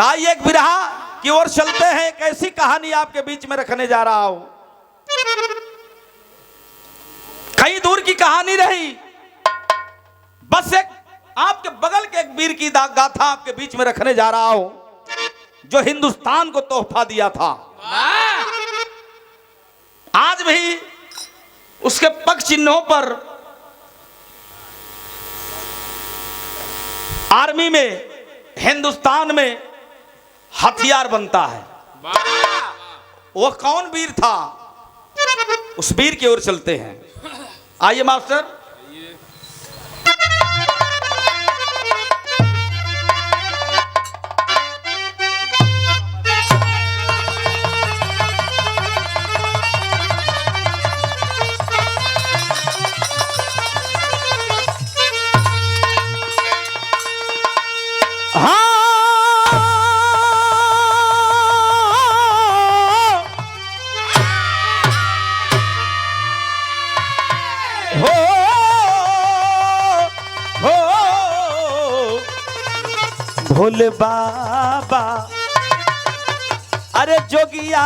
आइए एक बिरहा की ओर चलते हैं। एक ऐसी कहानी आपके बीच में रखने जा रहा हूं, कहीं दूर की कहानी रही, बस एक आपके बगल के एक वीर की गाथा आपके बीच में रखने जा रहा हूं, जो हिंदुस्तान को तोहफा दिया था। आज भी उसके पग चिन्हों पर आर्मी में, हिंदुस्तान में हथियार बनता है। वो कौन वीर था, उस वीर की ओर चलते हैं। आइए मास्टर। भोले बाबा अरे जोगिया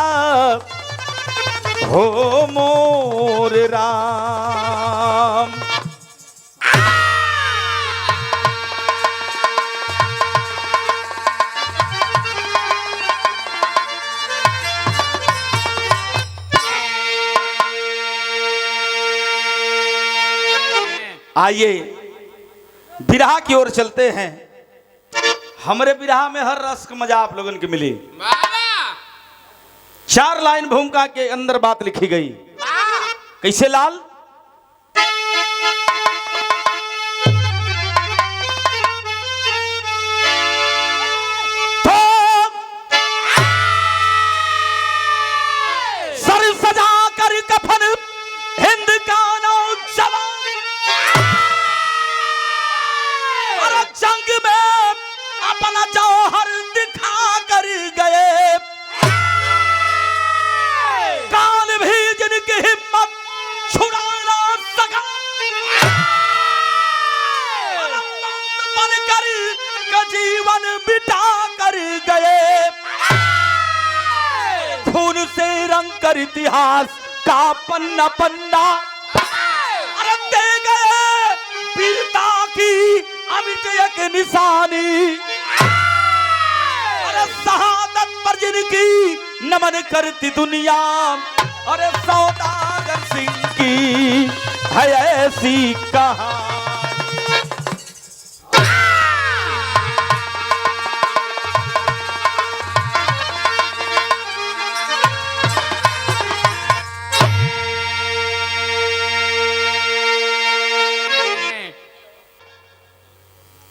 हो मोर राम। आइए बिरहा की ओर चलते हैं। हमरे बिरहा में हर रस का मजा आप लोगों की मिली। 4 लाइन भूमिका के अंदर बात लिखी गई। कैसे लाल? तो सर सजा कर कफन हिंद का नौजवान और जंग में अपना जौहर दिखा कर गए। काल भी जिनकी हिम्मत छुड़ा ना सका, बनकर का जीवन बिता कर गए। खून से रंग कर इतिहास का पन्ना पन्ना अरे दे गए वीरता की अमिट एक निशानी। अरे शहादत पर जिनकी नमन करती दुनिया, अरे सौदागर सिंह की है ऐसी कहानी।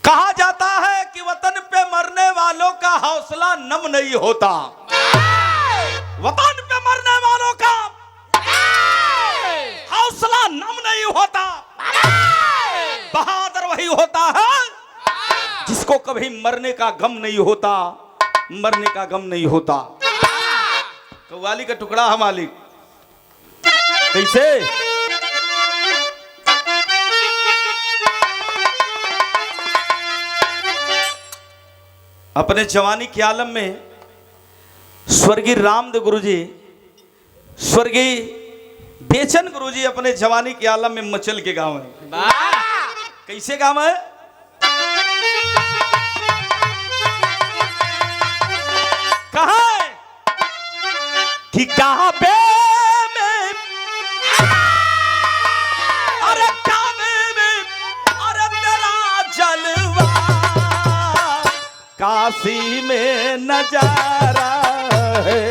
कहा जाता है कि वतन पे मरने वालों का हौसला नम नहीं होता। वतन पे मरने वालों का हौसला नम नहीं होता। बहादुर वही होता है जिसको कभी मरने का गम नहीं होता, मरने का गम नहीं होता। कव्वाली का टुकड़ा है मालिक। कैसे? अपने जवानी के आलम में स्वर्गीय रामदेव गुरुजी, स्वर्गीय बेचन गुरुजी अपने जवानी के आलम में मचल के गाँव है। कैसे गाँव है? कहाँ है कि कहाँ पे में, अरे काबे में, अरे तेरा जलवा काशी में नजारा है।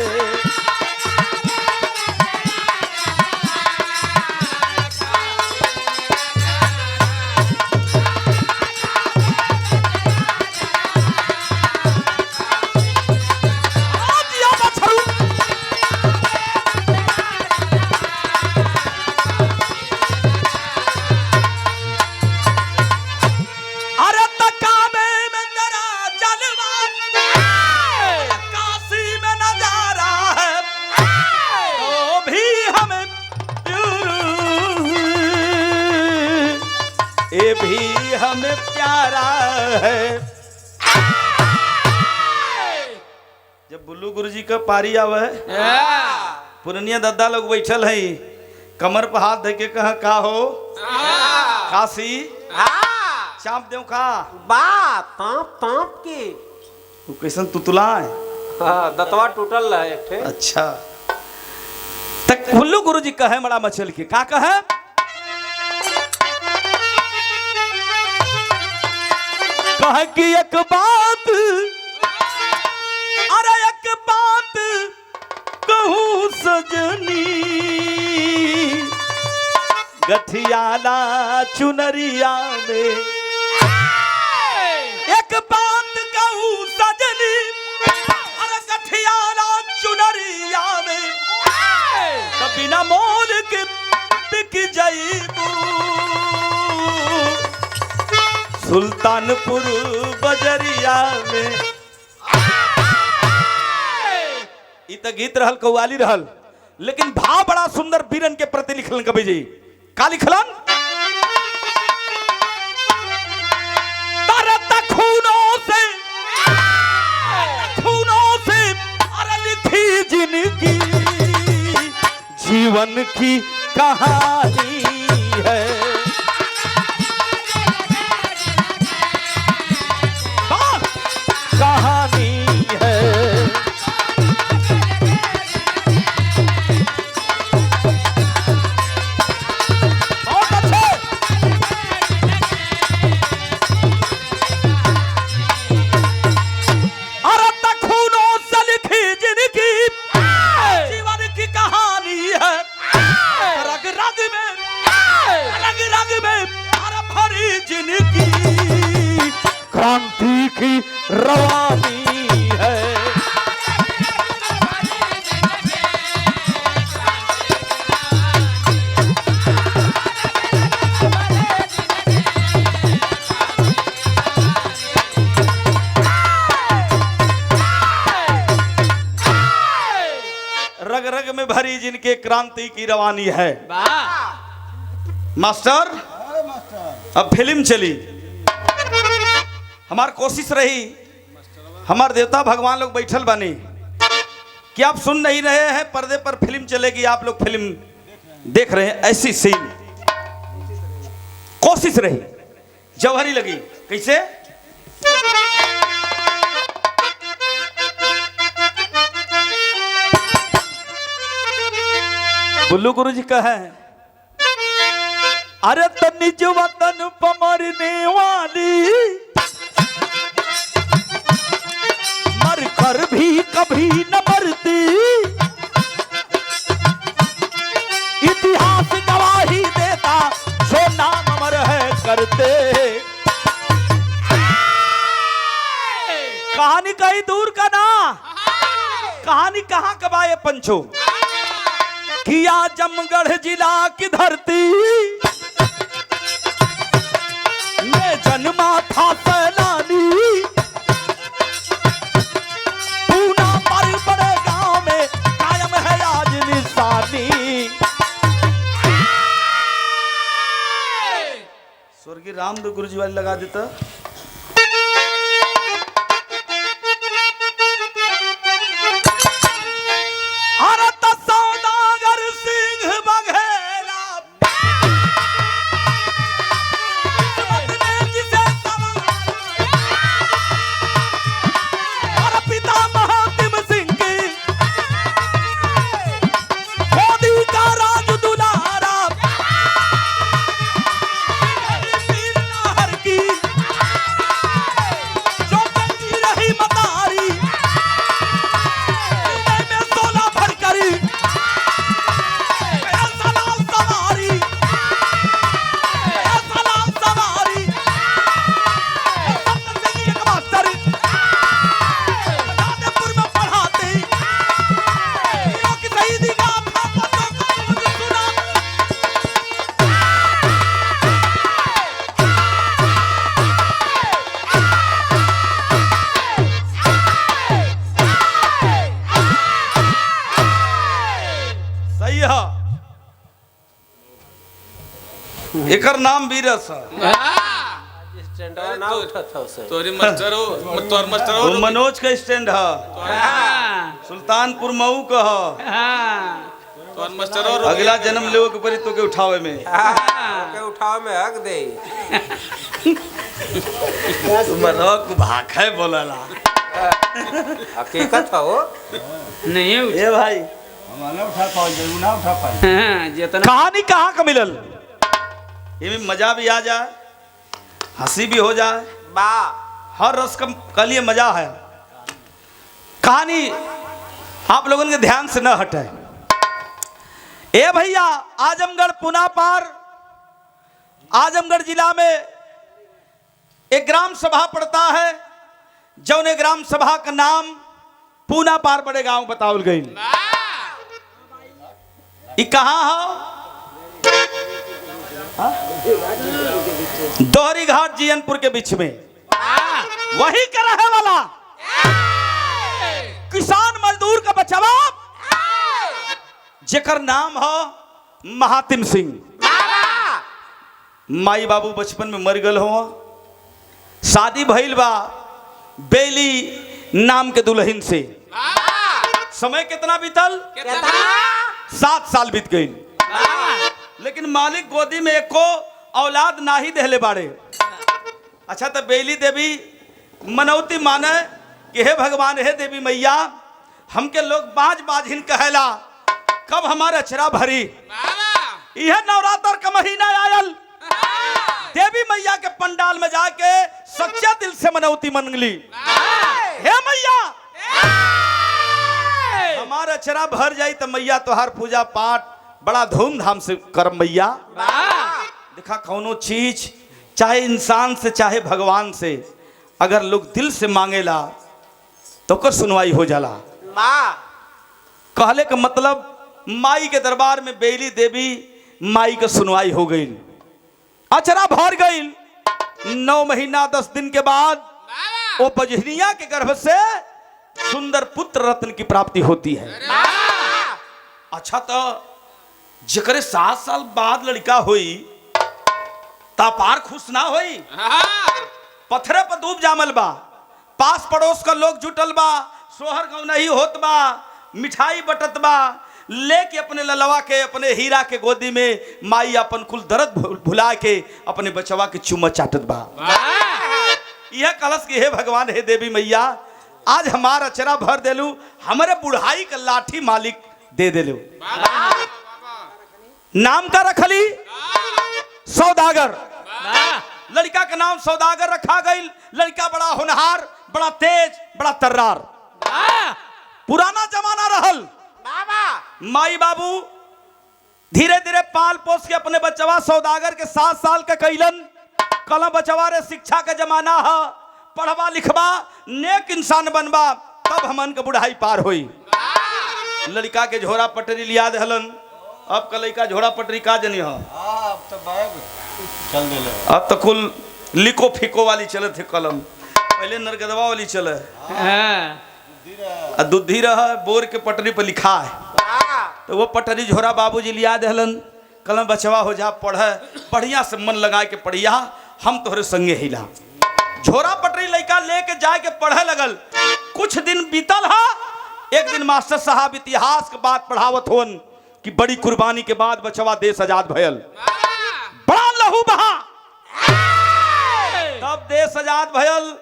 ये भी हमें प्यारा है। जब बुल्लू गुरुजी का पारी आवे पुरनिया दादा लोग बैठल है कमर पर हाथ धे के कहा का हो काशी चाप दे का बाप ताप ताप की तू कैसन तुतला है दतवा टूटल है एक ठे। अच्छा तक बुल्लू गुरुजी कहे बड़ा मचल के का कहे कहे कि एक बात अरे एक बात कहूँ सजनी गठियाला चुनरिया में एक बात कहूँ सजनी अरे गठियाला चुनरिया में कभी ना मोल के बिक जाई तू सुल्तानपुर बजरिया में। इ त गीत रहल कव्वाली रहल लेकिन भाव बड़ा सुंदर बीरन के प्रति लिखलन कवि जी का लिखलन तरत खूनों से अरे लिखी जिनकी जीवन की कहानी है कहानी है बहुत अच्छे अरे खूनों से लिखी जिनकी जीवन की कहानी है रग रग में अरे भरी जिनकी क्रांति की रवानी है रग रग में भरी जिनके क्रांति की रवानी है। मास्टर अब फिल्म चली हमार कोशिश रही हमार देवता भगवान लोग बैठल बने कि आप सुन नहीं रहे हैं पर्दे पर फिल्म चलेगी आप लोग फिल्म देख रहे हैं ऐसी सीन कोशिश रही जौहरी लगी कैसे बुल्लू गुरुजी का है अरे तो निज वतन पर मरने वाली मर कर भी कभी न मरती इतिहास गवाही देता जो नाम अमर है करते कहानी कहीं दूर का ना कहानी कहां कबाए पंचो किया जमगढ़ जिला की धरती में जन्मा था सैलानी पूना पर बड़े गांव में कायम है आज निशानी। स्वर्गीय रामदेव गुरुजी वाली लगा देता एकर नाम वीरस स्टैंड ना उठा था उसे। तोरी मास्टर हो, तोर मास्टर हो। वो मनोज का स्टैंड है, सुल्तानपुर मऊ का है। तोर मास्टर हो। अगला जन्म ले के परी तो के उठावे में के उठाव में हक दे। मनोज भाग है बोलला हकीकत हो। नहीं ए भाई जितना कहानी कहाँ का मिलल, ये मजा भी आ जाए, हंसी भी हो जाए, बा हर रस का लिए मजा है। कहानी आप लोगों के ध्यान से न हटे। ए भैया, आजमगढ़ पुना पार आजमगढ़ जिला में एक ग्राम सभा पड़ता है, जौने ग्राम सभा का नाम पूना पार बड़े गांव बतावल गई। ये कहाँ है? दोहरी घाट जीयनपुर के बीच में। वही का रहे वाला किसान मजदूर का बचवा जेकर नाम है महातिम सिंह। माई बाबू बचपन में मर गल हो, शादी भइल बा बेली नाम के दुल्हन से। समय कितना बीतल? 7 साल बीत गई, लेकिन मालिक गोदी में एको औलाद ना ही देहले बाड़े। अच्छा, तो बेली देवी मनौती माने कि हे भगवान, हे देवी मैया, हमके लोग बाज बाजिन कहेला, कब हमारा अचरा भरी। यह नवरात्र का महीना आयल, देवी मैया के पंडाल में जाके सच्चा दिल से मनौती मंगली, हे मैया हमारा अचरा भर जाई तो मैया तोहार पूजा पाठ बड़ा धूमधाम से कर मैया। देखा, कौनो चीज चाहे इंसान से चाहे भगवान से अगर लोग दिल से मांगेला तो कर सुनवाई हो जाला। कहले का मतलब माई के दरबार में बेली देवी माई का सुनवाई हो गई, अचरा भर गई। 9 महीना 10 दिन के बाद वो बजनिया के गर्भ से सुंदर पुत्र रत्न की प्राप्ति होती है। अच्छा, तो जकरे 7 साल बाद लड़का हुई तापार खुश ना हुई। पत्थरे पर डूब जामल बा, पास पड़ोस का लोग जुटल बा, सोहर गाँव नहीं होत बा, मिठाई बटत बा, लेके अपने ललवा के अपने हीरा के गोदी में माई अपन कुल दर्द भुला के अपने बचवा के चुम्मा चाटत बा। यह कलश की, हे भगवान, हे देवी मैया, आज हमारा अचरा भर देलू, हमारे बुढ़ाई का लाठी मालिक दे देलू। नाम का रखली सौदागर, लड़का का नाम सौदागर रखा गई। लड़का बड़ा होनहार, बड़ा तेज, बड़ा तर्रार। पुराना जमाना रहल, माई बाबू धीरे धीरे पाल पोस के अपने बचवा सौदागर के 7 साल के कैलन। कल बचवा रे शिक्षा का जमाना है, पढ़वा लिखवा, नेक इंसान बनबा, तब हमन के बुढ़ाई पार हुई। लड़का के झोरा पटरी लिया दहलन। अब का लड़का झोरा पटरी का जनी हो, अब तो कुल लिको फिको वाली चले थे कलम, पहले नरगदवा वाली चले, दुधी रहा बोर के पटरी पर लिखा है, तो वो पटरी झोरा बाबूजी लिया दहलन। कलम बचवा हो जा, पढ़ बढ़िया से मन लगा के पढ़िया, हम तोहरे संगे हिला। झोरा पटरी लड़का लेके जाके पढ़े लगल। कुछ दिन बीतल हा, एक दिन मास्टर साहब इतिहास के बात पढ़ावत होन कि बड़ी कुर्बानी के बाद बचवा देश आजाद भयल, बड़ा लहू बहा, तब देश आजाद भयल।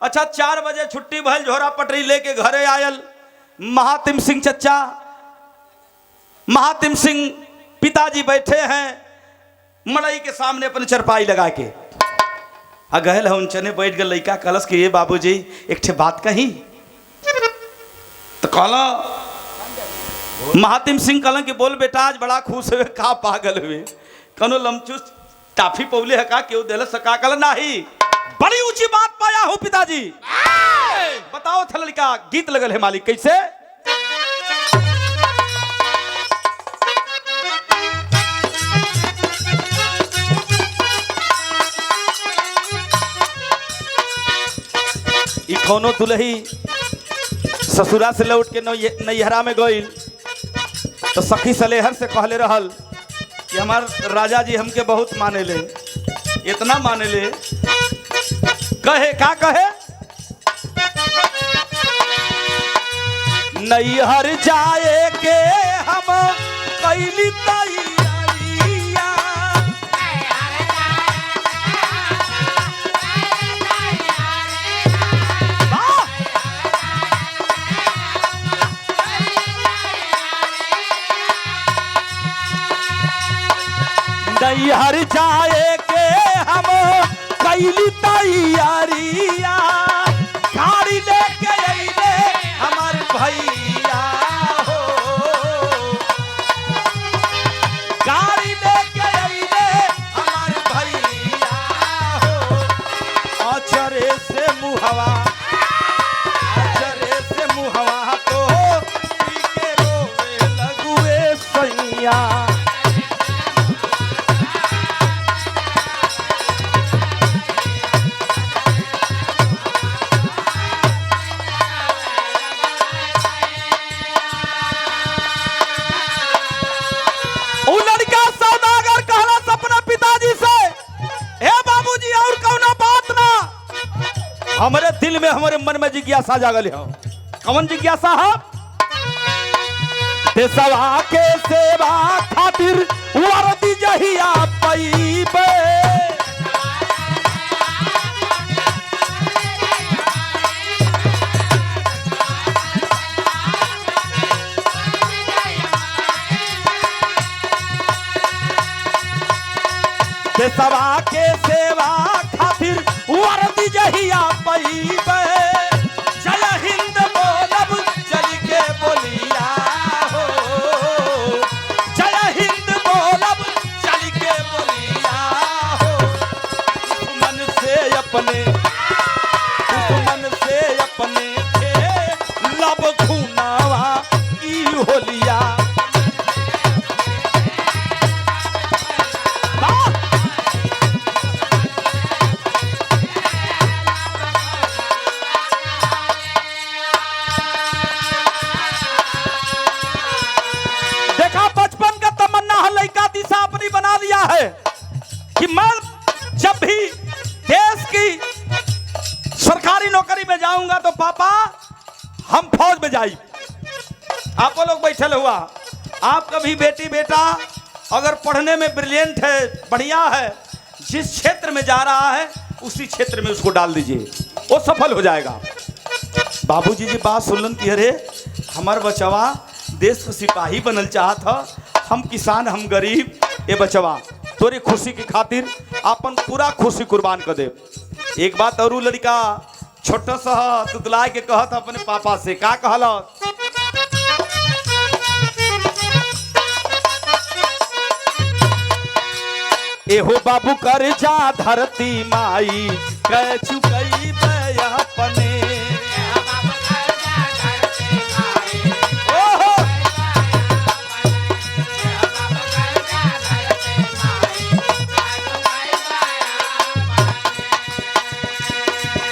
अच्छा, 4 बजे छुट्टी भयल, झोरा पटरी लेके घरे आयल। महातिम सिंह चचा, महातिम सिंह पिताजी बैठे हैं मड़ई के सामने अपने चरपाई लगा के। गहल है उनचने बैठ गए। लड़का कलश के, ये बाबूजी एक ठे बात कही। तो कहला महातिम सिंह कहला कि बोल बेटा, आज बड़ा खुश हुए, का पागल हुए, कनो लमचूस टाफी पौले है का, क्यों दिल सका? कहला नहीं, बड़ी ऊंची बात पाया हूं पिताजी। बताओ था लड़का, गीत लगल है मालिक कैसे? कौनो दुल्ही ससुरा से लौट के नैहरा में गई तो सखी सलेहर से कहले रहल कि हमार राजा जी हमके बहुत माने ले, इतना माने ले कहे का कहे नैहर जाए के हम कैली तैयारिया नैहर जाए के हम कैली तैयारिया गाड़ी लेके अइले हमार भैया हो गाड़ी लेके अइले हमार भैया हो अचरे से मुहवा तो पी के रोवे लगुए सैया हमारे दिल में हमारे मन में जिज्ञासा जागल हो कौन जिज्ञासा है देशवा के सेवा खातिर वर्दी जहिया पैबे देशवा के सेवा खातिर वर्दी जहिया पैबे जय हिंद बोलब चल के बोलिया हो जय हिंद बोलब चल के बोलिया हो दुश्मन से अपने थे लब खूनावा की होलिया कि मैं जब भी देश की सरकारी नौकरी में जाऊंगा तो पापा हम फौज में जाई आप लोग बैठे हुआ आपका भी बेटी बेटा अगर पढ़ने में ब्रिलियंट है बढ़िया है जिस क्षेत्र में जा रहा है उसी क्षेत्र में उसको डाल दीजिए वो सफल हो जाएगा बाबूजी जी बात सुनलन कि अरे हमार बचवा देश का सिपाही बनल चाहत हम किसान हम गरीब ये बचवा तोरी खुशी की खातिर अपन पूरा खुशी कुर्बान कर दे एक बात और लड़का छोटा सा तुतलाए के कहत अपने पापा से का कहल एहो बाबू कर जा धरती माई कह चुकई अपने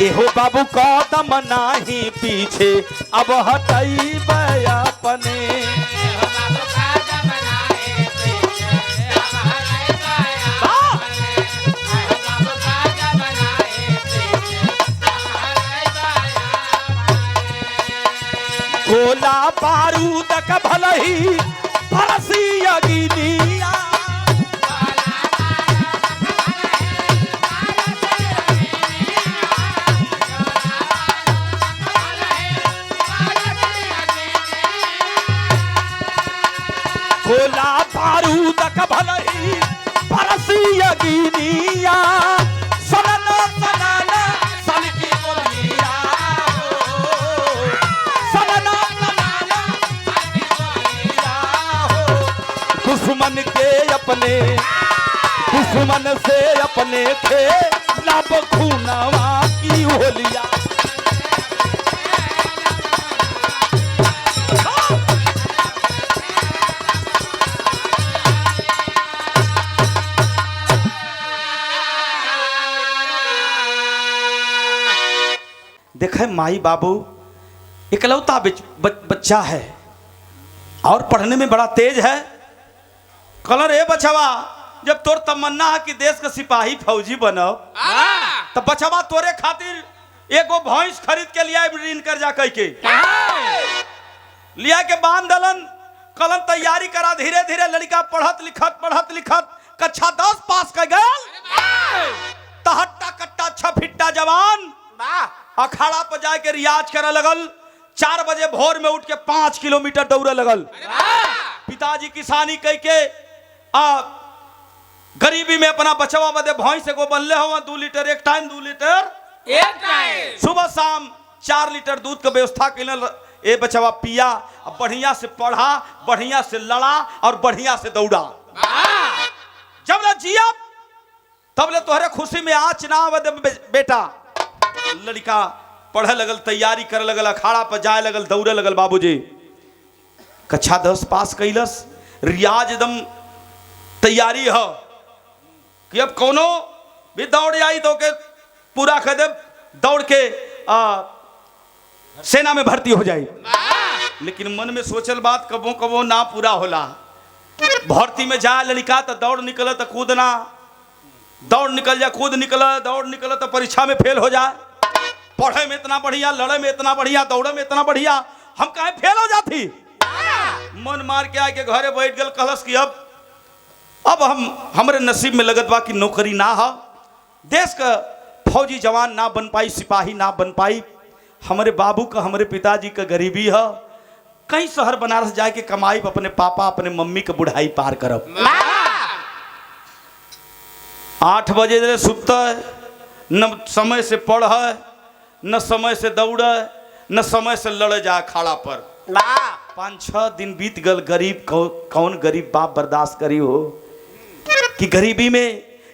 एहो बाबू कदम नाही पीछे अब हटई अपने गोला बारूद का भलही बरसी अगिनिया गोला बारूद का भलही बरसी अगिनिया सनना सनना सन की बोलिया हो सनना सनना सन की बोलिया हो दुश्मन से अपने थे लब खूनावा की होलिया देखे माई बाबू इकलौता बच्चा है और पढ़ने में बड़ा तेज है कलर ए बचवा जब तोर तमन्ना है कि देश का सिपाही फौजी बनो तो बचवा तोरे खातिर एगो भैंस खरीद के लिया ऋण कर जा कह के लिया के बांध दलन कलन तैयारी करा। धीरे धीरे लड़का पढ़त लिखत कक्षा 10 पास कर गया। तहट्टा कट्टा 6 फिट्टा जवान अखाड़ा पर जाके रियाज करे लगल। 4 बजे भोर में उठ के 5 किलोमीटर दौड़े लगल। पिताजी किसानी कह के गरीबी में अपना बचवा बदे भैंस एगो बनले हो 2 लीटर एक टाइम 2 लीटर सुबह शाम 4 लीटर दूध का व्यवस्था कैल। ए बचवा पिया, बढ़िया से पढ़ा, बढ़िया से लड़ा और बढ़िया से दौड़ा। जब ले जिया तब ले तोहरे खुशी में आँच ना आवे बेटा। लड़का पढ़े लगल, तैयारी करे लगल, अखाड़ा पर जाए लगल, दौड़े लगल। बाबूजी कक्षा 10 पास कैलस। रियाज एकदम तैयारी हो कि अब कोनो भी दौड़ आई तो के पूरा कर दे, दौड़ के सेना में भर्ती हो जाए। लेकिन मन में सोचल बात कबो कबो ना पूरा होला। भर्ती में जाए लड़का तो दौड़ निकल तो कूदना, दौड़ निकल जा कूद निकल, दौड़ निकल तो परीक्षा में फेल हो जाए। पढ़े में इतना बढ़िया, लड़े में इतना बढ़िया, दौड़े में इतना बढ़िया, हम कहे फेल हो जाती। मन मार के आके घरे बैठ गल। कहलस कि अब हमरे नसीब में लगत बा कि नौकरी ना हो, देश का फौजी जवान ना बन पाई, सिपाही ना बन पाई। हमारे बाबू का, हमारे पिताजी का गरीबी है। कहीं शहर बनारस जाके कमाई, अपने पापा अपने मम्मी का बुढ़ाई पार करब। 8 बजे से सुत न समय से पढ़, न समय से दौड़, न समय से लड़ जा अखाड़ा पर। 5-6 दिन बीत गल। गरीब कौन गरीब बाप बर्दाश्त करी हो कि गरीबी में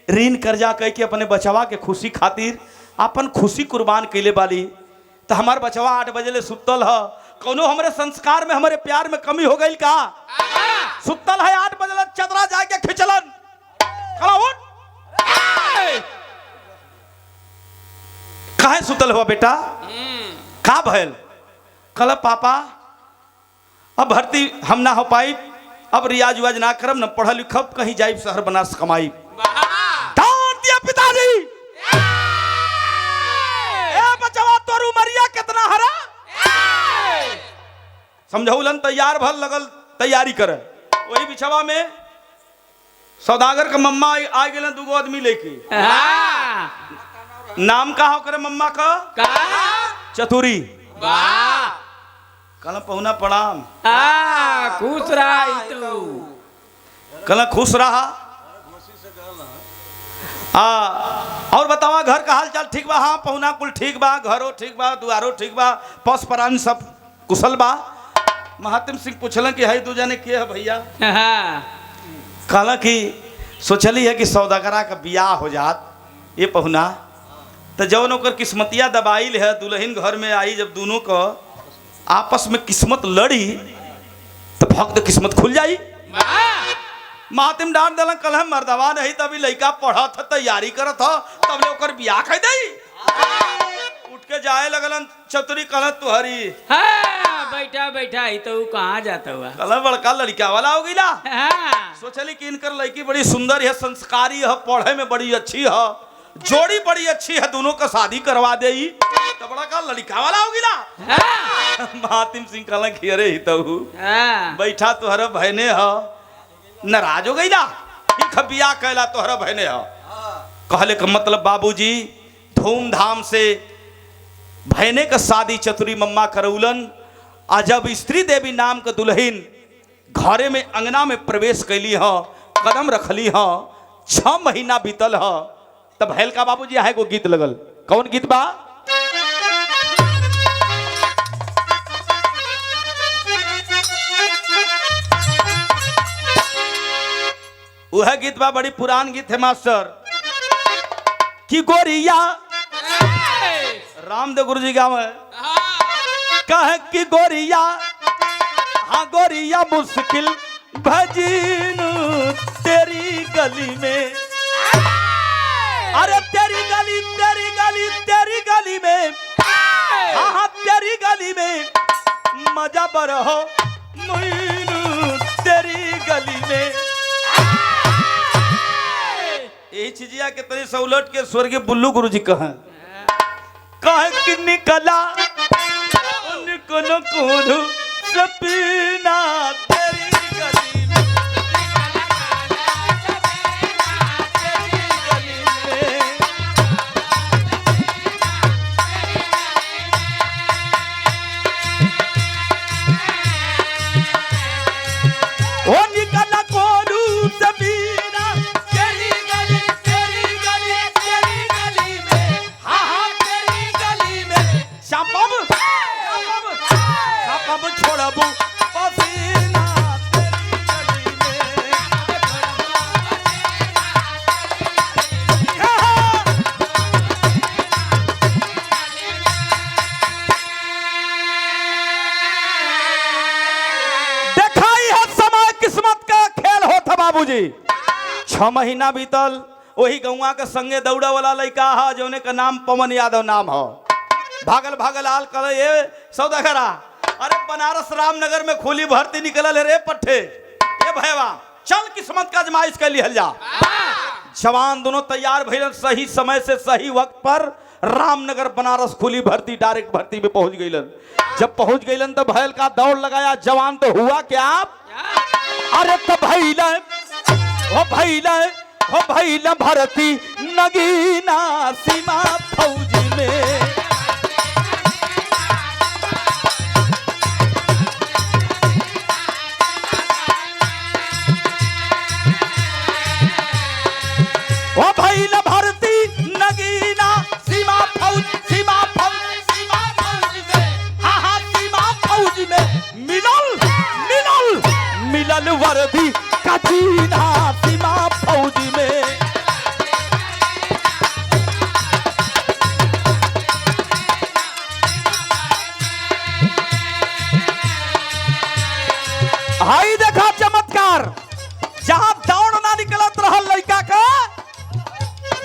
ऋण कर्जा कह के अपने बचवा के खुशी खातिर अपन खुशी कुर्बान कैले वाली। तो हमार बचवा 8 बजे ले सुतल है। कौनो हमारे संस्कार में, हमारे प्यार में कमी हो गई का? सुतल है 8 बजे ले चदरा जाके खिंचलन। काहे सुतल हुआ बेटा? का भयल? कल पापा अब भर्ती हम ना हो पाई, अब रियाज उवाज ना करब, न पढ़ लिखब, कहीं जाइब शहर बनारस कमाई। डांट दिया पिताजी। ए बचवा तोर उमरिया कितना हरा? समझौलन तैयार भल लगल तैयारी करे। वही बिछवा में सौदागर का मम्मा आ गए 2 आदमी लेके। नाम का हो करे मम्मा का? चतुरी। कल पहुना प्रणाम। खुश रहा तू। कल खुश रहा। और बतावा घर का हाल चाल ठीक बा? हाँ पहुना कुल ठीक बा, घरो ठीक बा, दुआरो ठीक बा, पस परान सब कुशल बा। महात्म सिंह पूछलन कि है 2 जने के है भैया? कहला कि सोचली है कि सौदागरा का बियाह हो जात। ये पहुना तो जौन ओकर किस्मतिया दबाइल है, दुल्हन घर में आई, जब दोनों को आपस में किस्मत लड़ी तो भक्त किस्मत खुल जाई। महातिम डांट दिलन। कल हम मर्दवा नहीं, तभी लड़का पढ़ा था, तैयारी करत था, तब ले ओकर बियाह कह दई। उठ के जाए लगलन। चतुरी कहल तुहरी बैठा बैठा ही तो कहाँ जाता हुआ? कल बड़का लड़का वाला हो गईला। सोचली कि इनकर लड़की बड़ी सुंदर है, संस्कारी है, पढ़े में बड़ी अच्छी है, जोड़ी बड़ी अच्छी है, दोनों का शादी करवा दे तो बड़ा का लड़का वाला हो गया। महातिम सिंह कहला कि अरे ही तो बैठा तुहरा बहने हो, नाराज हो गई ना, बियाह कहला तुहरा बहने हो। कहले का मतलब बाबूजी धूमधाम से बहने का शादी चतुरी मम्मा करौलन। आ जब स्त्री देवी नाम का दुल्हन घरे में अंगना में प्रवेश कैली ह, कदम रखली ह, 6 महीना बीतल ह, तब भैल का बाबूजी है को गीत लगल। कौन गीत बा? वह गीत बा, बड़ी पुरान गीत है मास्टर। कि गोरिया रामदेव गुरु जी गाँव है। कहे कि गोरिया, हाँ गोरिया मुश्किल भजीन तेरी गली में। अरे तेरी गली तेरी गली तेरी गली में, हाँ हाँ तेरी गली में मजा बरहो तेरी गली में। यही चीजिया के तरी से उलट के स्वर्गीय बुल्लू गुरु जी कहें कि निकला निकलो कूदू सपना तेरी गली में, तेरी गली में। ओ निकला कोरू सपना तेरी गली, तेरी गली, तेरी गली में, हाँ हाँ तेरी गली में। शापब छोड़बू पसीना तेरी गली में। देखाई है समय किस्मत का खेल होता बाबूजी। 6 महीना बीतल, वही गौवा के संगे दौड़ा वाला लड़का है जोने का नाम पवन यादव नाम हो। भागल भागल आल कर ये सौदागरा, अरे बनारस रामनगर में खुली भर्ती निकलल है रे पट्टे। ये भैया चल किस्मत का आजमाइश कर लिहल जा। जवान दोनों तैयार भइलन, सही समय से सही वक्त पर रामनगर बनारस खुली भर्ती डायरेक्ट भर्ती में पहुंच गइलन। जब पहुंच गइलन तो भैल का दौड़ लगाया जवान, तो हुआ क्या? अरे तो भैला हो भैला भर्ती नगीना सीमा फौजी में। ओ भैला भर्ती नगीना सीमा फौज, सीमा फौज, सीमा फौज में, हाँ हाँ सीमा फौज में। मिलल वर्दी कचीना सीमा फौज में। हाई देखा चमत्कार, जहां दौड़ ना निकलत रहल लड़का का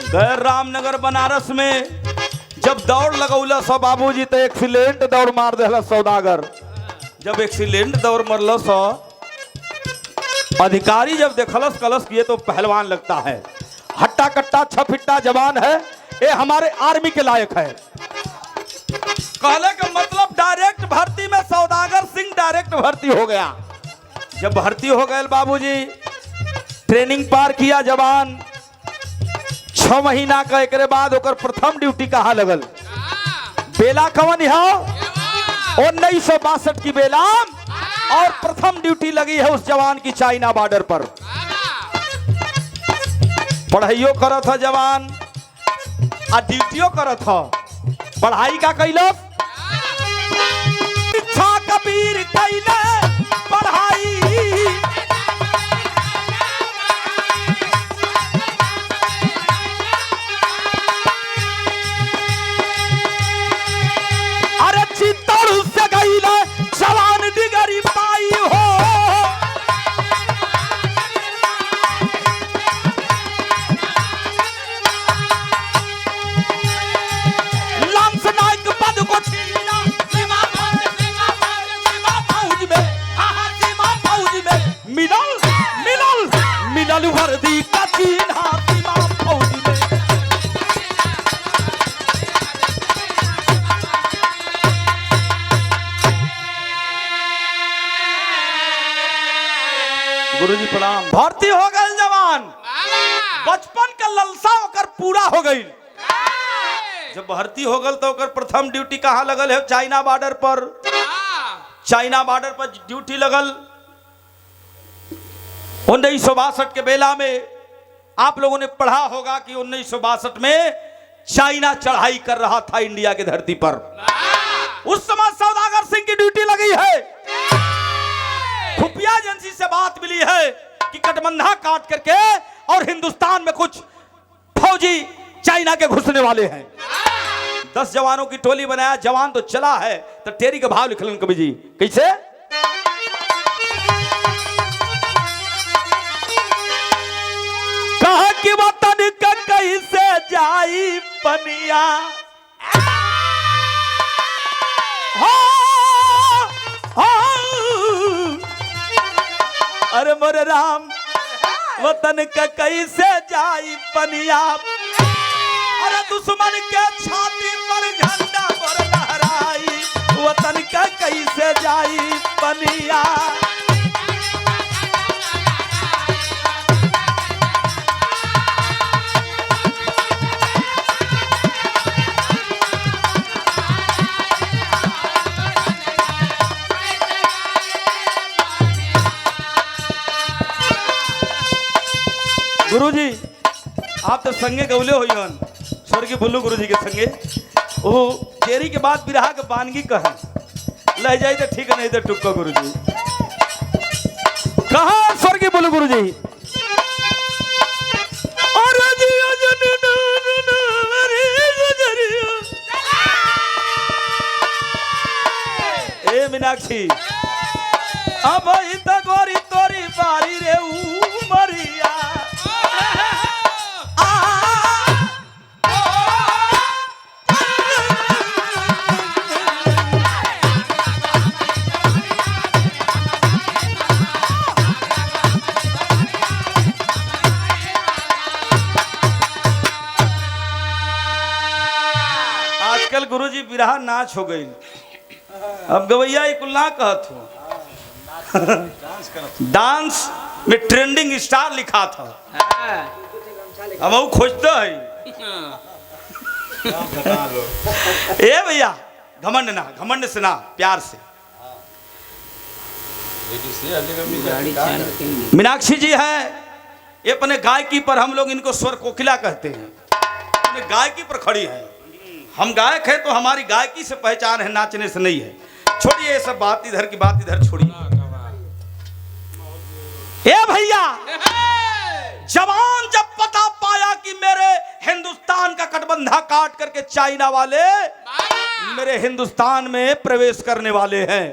गैर रामनगर बनारस में जब दौड़ लगौला सो बाबूजी तो एक्सीलेंट दौड़ मार देला सौदागर। जब एक्सीलेंट दौड़ मरल सो अधिकारी जब देखलस कलस किए तो पहलवान लगता है, हट्टा कट्टा छफिट्टा जवान है, ये हमारे आर्मी के लायक है। कहले का मतलब डायरेक्ट भर्ती में सौदागर सिंह डायरेक्ट भर्ती हो गया। जब भर्ती हो गए बाबूजी, ट्रेनिंग पार किया जवान। 6 महीना का एक बाद ओकर प्रथम ड्यूटी कहाँ लगल? बेला कवन है 1962 की बेला, और प्रथम ड्यूटी लगी है उस जवान की चाइना बॉर्डर पर। पढ़ाइयो करत था जवान आ ड्यूटियो करत था। पढ़ाई का कैलस इच्छा कबीर कैले पढ़ाई, अरे चित्तौड़ से गईले जवान दिगरी पाई हो। लांस नायक पद को छीना सीमा फौज में, हाँ हाँ सीमा फौज में। मिलल वर्दी का चिन्हा सीमा फौज में। गुरुजी प्रणाम। भर्ती हो गए जवान, बचपन का ललसा होकर पूरा हो गई। जब भर्ती हो गल तो ओकर प्रथम ड्यूटी कहाँ लगल है? चाइना बॉर्डर पर। चाइना बॉर्डर पर ड्यूटी लगल 1962 के बेला में। आप लोगों ने पढ़ा होगा कि 1962 में चाइना चढ़ाई कर रहा था इंडिया की धरती पर। उस समय सौदागर सिंह की ड्यूटी लगी है। खुफिया एजेंसी से बात मिली है कि कटबंधा काट करके और हिंदुस्तान में कुछ फौजी चाइना के घुसने वाले हैं। 10 जवानों की टोली बनाया। जवान तो चला है तो टेरी का भाव लिखलन कवि जी कैसे? कहा कि वतन का कैसे जाई पनिया, अरे मोरे राम वतन का कैसे जाई पनिया, अरे दुश्मन के छाती पर झंडा पर लहराई, वतन का कैसे जाई पनिया। गुरुजी आप तो संगे गौले हो स्वर्गीय बुल्लू गुरुजी के संगे वो चेरी के बाद बिरहा के बानगी कहे ले जाए तो ठीक है, नहीं तो टुक्का गुरुजी कहा स्वर्गीय बुल्लू गुरुजी। ए मीनाक्षी अब गोरी तोरी बारी रे उमरिया, आजकल गुरुजी बिरहा नाच हो गई, अब गवैया एक ना कहत हो डांस में ट्रेंडिंग स्टार लिखा था, अब वो खोजता है। ए भैया घमंड से ना प्यार से। मीनाक्षी जी है ये अपने गायकी पर, हम लोग इनको स्वर कोकिला कहते हैं, अपने गायकी पर खड़ी है। हम गायक हैं तो हमारी गायकी से पहचान है, नाचने से नहीं है। छोड़िए ये सब बात, इधर की बात इधर छोड़िए। ए भैया जवान जब पता पाया कि मेरे हिंदुस्तान का कटबंधा काट करके चाइना वाले मेरे हिंदुस्तान में प्रवेश करने वाले हैं,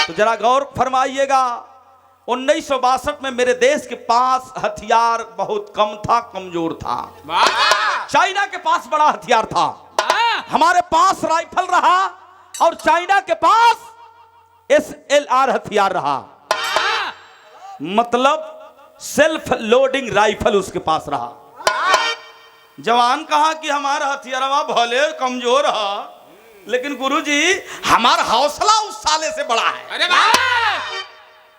तो जरा गौर फरमाइएगा 1962 में मेरे देश के पास हथियार बहुत कम था, कमजोर था। चाइना के पास बड़ा हथियार था, हमारे पास राइफल रहा और चाइना के पास SLR हथियार रहा, मतलब सेल्फ लोडिंग राइफल उसके पास रहा। जवान कहा कि हमारा हथियारवा भले कमजोर है लेकिन गुरुजी हमारा हौसला उस साले से बड़ा है। अरे वाह!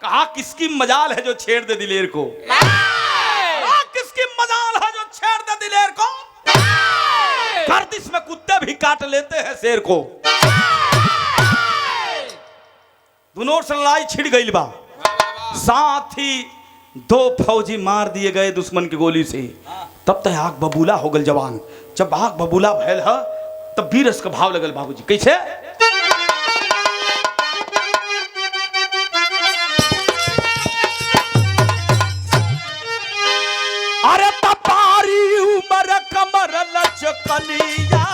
कहा किसकी मजाल है जो छेड़ दे दिलेर को, किसकी मजाल है जो छेड़ दे दिलेर को, गर्दिश में कुत्ते भी काट लेते हैं शेर को। दोनों से लड़ाई छिड़ गई बा, साथ ही 2 फौजी मार दिए गए दुश्मन की गोली से। तब तक आग बबूला हो गल जवान, जब आग बबूला भैल है तब वीरस का भाव लगल बाबूजी कैसे। अरे तपारी उमर कमर लचकलिया,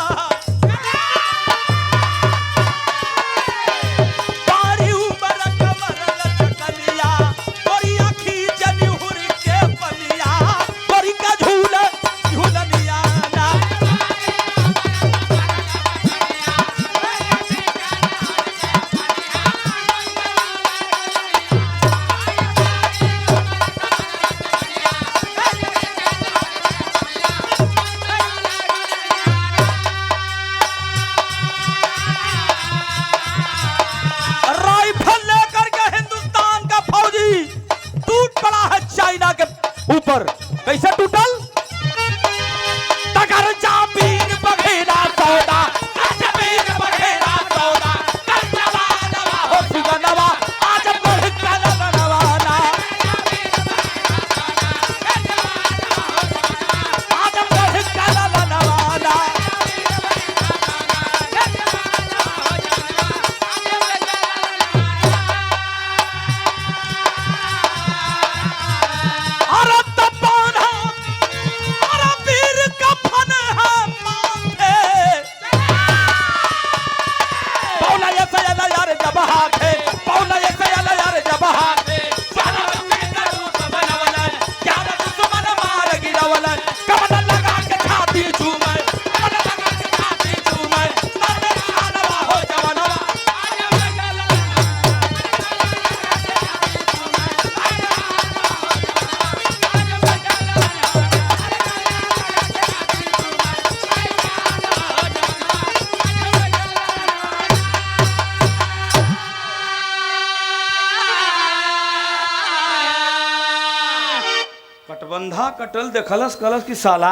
बंधा कटल देखलस कलस की साला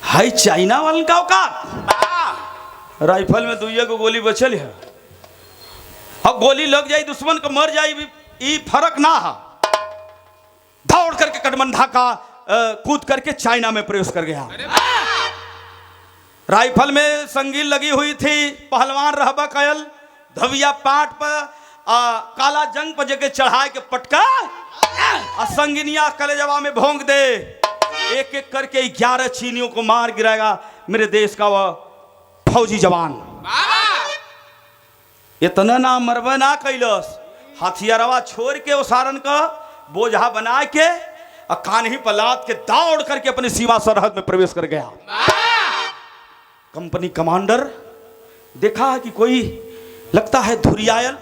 हाई चाइना वालन का औकात। राइफल में दुइया को गोली बचल है, अब गोली लग जाई दुश्मन को मर जाई ई फर्क ना है। दौड़ करके कटबंधा का कूद करके चाइना में प्रवेश कर गया। राइफल में संगील लगी हुई थी, पहलवान रहबा कयल धविया पाट पर काला जंग पर जगह चढ़ाए के पटका और संगिनिया कलेजवा में भोंग दे। एक एक करके 11 चीनियों को मार गिराएगा मेरे देश का वह फौजी जवान। इतना ना मरबा ना कैलस, हथियारवा छोड़ के उसारन का बोझा बना के और कान्ही पर लाद के दौड़ करके अपनी सीमा सरहद में प्रवेश कर गया। कंपनी कमांडर देखा है कि कोई लगता है धुरियायल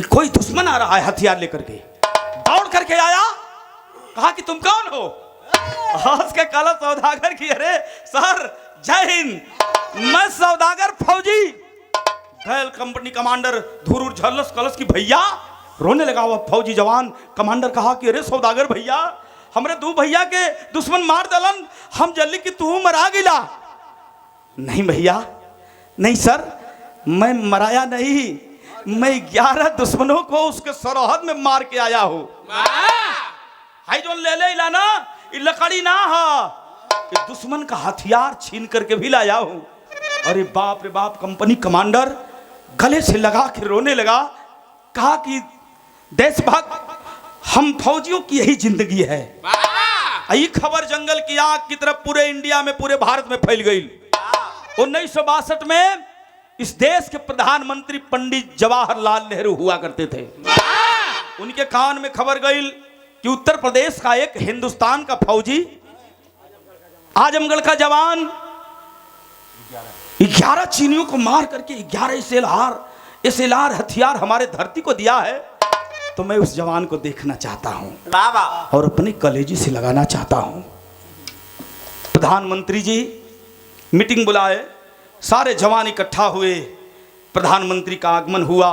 कोई दुश्मन आ रहा है हथियार लेकर के, दौड़ करके आया, कहा कि तुम कौन हो? हंस के काला सौदागर की, अरे सर जय हिंद, मैं सौदागर फौजी। घायल कंपनी कमांडर धुरूर झलस कलस की भैया, रोने लगा हुआ फौजी जवान। कमांडर कहा कि अरे सौदागर भैया, हमरे दो भैया के दुश्मन मार दलन, हम जल्दी कि तू मरा गिला। नहीं भैया, नहीं सर, मैं मराया नहीं, मैं 11 दुश्मनों को उसके सरहद में मार के आया हूं। हाई जो ले लाना, ये लकड़ी ना है, ये दुश्मन का हथियार छीन करके भी लाया हूं। अरे बाप रे बाप, कंपनी कमांडर गले से लगा के रोने लगा, कहा कि देशभक्त हम फौजियों की यही जिंदगी है। यही खबर जंगल की आग की तरफ पूरे इंडिया में, पूरे भारत में फैल गई। 1962 में इस देश के प्रधानमंत्री पंडित जवाहरलाल नेहरू हुआ करते थे। उनके कान में खबर गई कि उत्तर प्रदेश का एक हिंदुस्तान का फौजी, आजमगढ़ का जवान 11 चीनियों को मार करके 11 एसएलआर हथियार हमारे धरती को दिया है। तो मैं उस जवान को देखना चाहता हूं और अपने कलेजी से लगाना चाहता हूं। प्रधानमंत्री जी मीटिंग बुलाए, सारे जवान इकट्ठा हुए, प्रधानमंत्री का आगमन हुआ,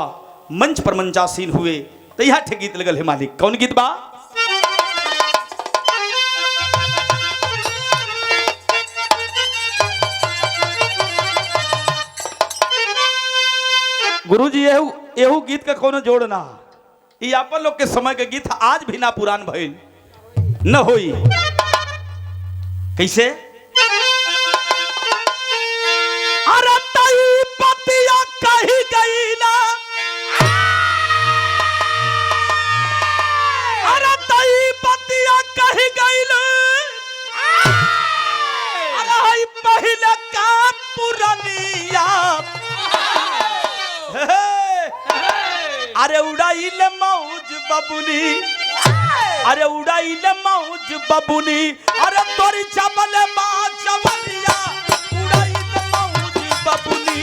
मंच पर मंचासीन हुए। तो यह ठे गीत लगल है मालिक, कौन गीत बा? गुरुजी एहू गीत का कोनो जोड़ ना, ये अपन लोग के समय के गीत आज भी ना पुरान भइल न होई। कैसे? अरे तई पतिया कही गई ना, अरे तई पतिया कही गई, अरे पहले का पुरनिया, अरे उड़ाइले मौज बबुनी, अरे उड़ाइले मौज बबुनी, अरे तोरी चबल मां चवलिया, उड़ाइले मौज बबुनी।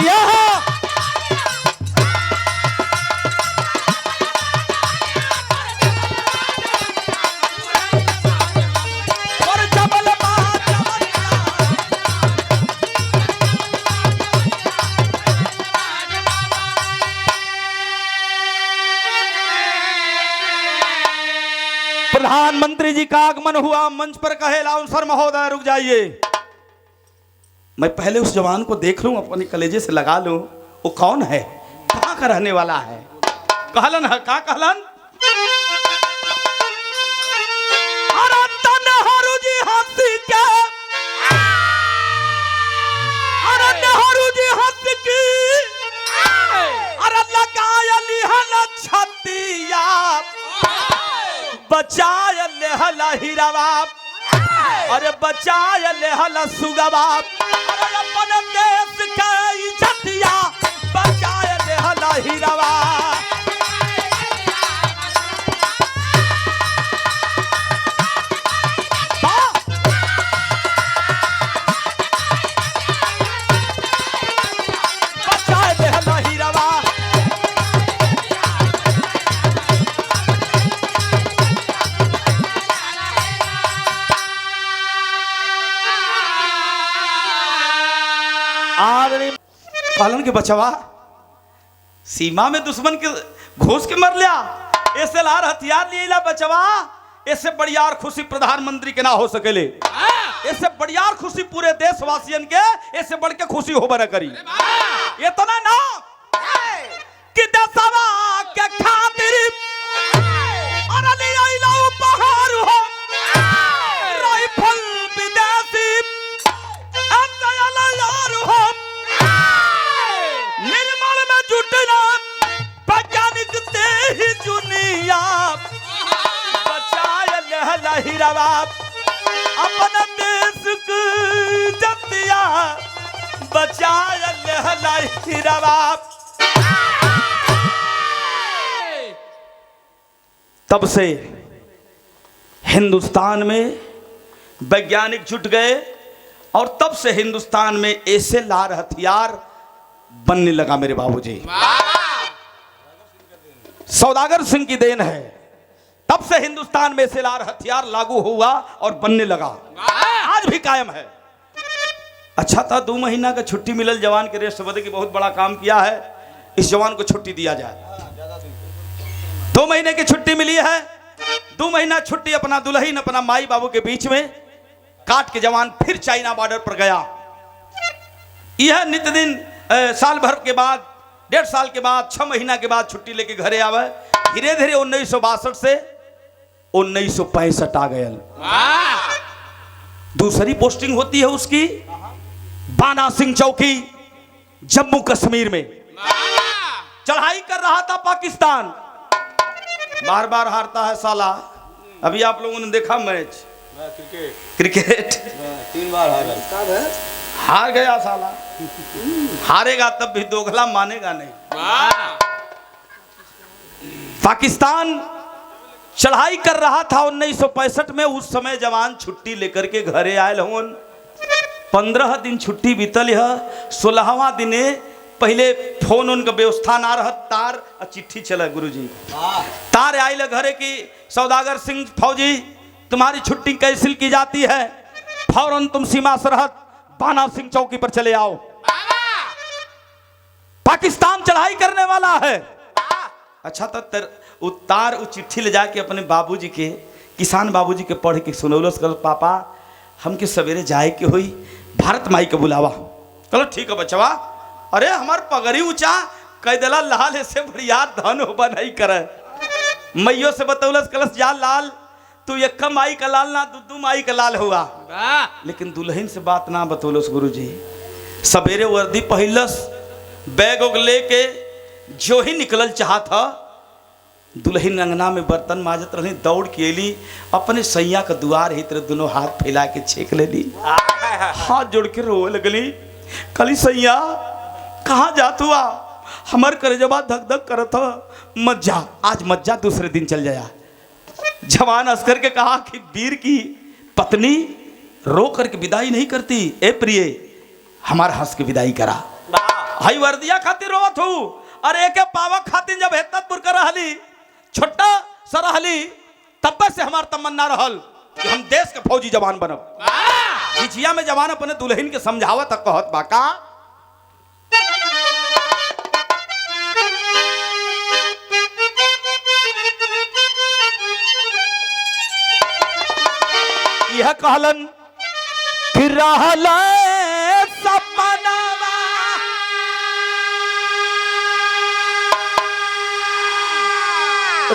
यह प्रधानमंत्री जी का आगमन हुआ, मंच पर कहे लाउंसर महोदय रुक जाइए, मैं पहले उस जवान को देख लूं, अपने कलेजे से लगा लूं, वो कौन है, कहां का रहने वाला है। कहलन है का कहलन? अरे नेहरू जी हंसी के, अरे नेहरू जी हंस की, अरे लगाया लिहल छतिया, बचाय लेहला हीरावा, अरे बचाय लेहला सुगवा, अरे अपन देश के इज्जतिया, बचाय लेहला हीरावा। बचाय लेहला हीरावा। पालन के बचवा सीमा में दुश्मन के घुस के मर लिया। ऐसे लार हथियार लिए ला बचवा, ऐसे बढ़िया खुशी प्रधानमंत्री के ना हो सकेले, ऐसे बढ़िया खुशी पूरे देशवासियन के, ऐसे बढ़ के खुशी हो बना करी। इतना ना कि दसवा के खातिर और ले आइला उपहार हो, राइफल विदेशी अंतयल यार हो, निर्मल में जुटना वैज्ञानिक ते ही दुनिया, बचाए लहला हीरावा अपना देश की जतिया, बचाए लहला हीरावा। तब से हिंदुस्तान में वैज्ञानिक जुट गए और तब से हिंदुस्तान में ऐसे लार हथियार बनने लगा। मेरे बाबूजी सौदागर सिंह की देन है, तब से हिंदुस्तान में ऐसे लार हथियार लागू हुआ और बनने लगा, आज भी कायम है। अच्छा था 2 महीना का छुट्टी मिलल जवान के, राष्ट्रपति की बहुत बड़ा काम किया है, इस जवान को छुट्टी दिया जाए। 2 महीने की छुट्टी मिली है, 2 महीना छुट्टी अपना दुल्हन अपना माई बाबू के बीच में काट के जवान फिर चाइना बॉर्डर पर गया। यह नित्य दिन साल भर के बाद, 1.5 साल के बाद, 6 महीना के बाद छुट्टी लेके घरे आवे। धीरे धीरे 1962 से 1965 आ गया। दूसरी पोस्टिंग होती है उसकी बाना सिंह चौकी, जम्मू कश्मीर में। चढ़ाई कर रहा था पाकिस्तान, बार बार हारता है साला। अभी आप लोगों ने देखा मैच क्रिकेट 3 बार हार गया साला। हारेगा तब भी दोगला मानेगा नहीं। पाकिस्तान चढ़ाई कर रहा था 1965 में। उस समय जवान छुट्टी लेकर के घरे आयल होन। 15 दिन छुट्टी बीतल है। 16वां दिने पहले फोन उनका व्यवस्था ना रहा, तार और चिट्ठी चला गुरुजी। तार आयल घरे की सौदागर सिंह फौजी तुम्हारी छुट्टी कैंसिल की जाती है, फौरन तुम सीमा सरहद बाना सिंह चौकी पर चले आओ, पाकिस्तान चढ़ाई करने वाला है। अच्छा तो उतार वो चिट्ठी ले जाके अपने बाबूजी के, किसान बाबूजी के पढ़ के सुनौलस, कल पापा हमके सवेरे जाए के हुई, भारत माई के बुलावा। चलो ठीक है बचवा। अरे हमार पगड़ी ऊंचा कह दिला लाल, ऐसे बढ़िया धन होबा नहीं करे। मैयो से बतौलस कलस जा लाल तू एक माई का लाल ना 2 माई का लाल हुआ। लेकिन दुल्हन से बात ना बतौलस गुरुजी। सवेरे वर्दी पहलस, बैग उग लेके जो ही निकलल चाहा था, दुल्हन अंगना में बर्तन माजत रही, दौड़ के एली, अपने सैया का दुआर ही तरह दोनों हाथ फैला के छेक लेली, हाथ जोड़ के रोए लगली। कली सैया कहाँ जात हुआ, हमार करेजबा धक धक करत ह, मत जा, आज मत जा, दूसरे दिन चल जाया। जवान अस्कर के कहा कि वीर की पत्नी रो करके विदाई नहीं करती, ए प्रिय हमार हंस के विदाई करा। हाई वर्दिया खातिर रोवत हूँ, अरे एक पावा खातिर जब हेततपुर कर रहली, छोटा सरहली, तब से हमार तमन्ना रहल कि हम देश के फौजी जवान बनब। झिझिया में जवान अपने दुल्हन के समझावत कहत बाका, यह कहलन कि रहल सपनावा